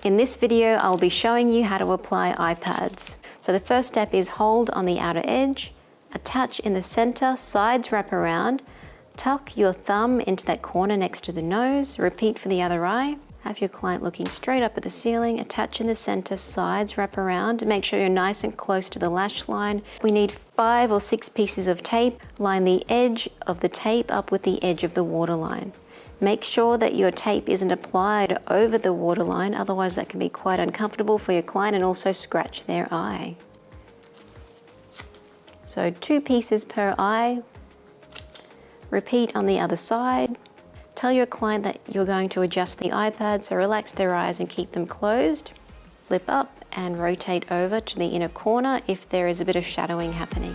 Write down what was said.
In this video, I'll be showing you how to apply Eyepads. So the first step is hold on the outer edge, attach in the center, sides wrap around, tuck your thumb into that corner next to the nose, repeat for the other eye. Have your client looking straight up at the ceiling, attach in the center, sides wrap around, make sure you're nice and close to the lash line. We need 5 or 6 pieces of tape. Line the edge of the tape up with the edge of the waterline. Make sure that your tape isn't applied over the waterline, otherwise that can be quite uncomfortable for your client and also scratch their eye. So 2 pieces per eye. Repeat on the other side. Tell your client that you're going to adjust the Eyepad, so relax their eyes and keep them closed. Flip up and rotate over to the inner corner if there is a bit of shadowing happening.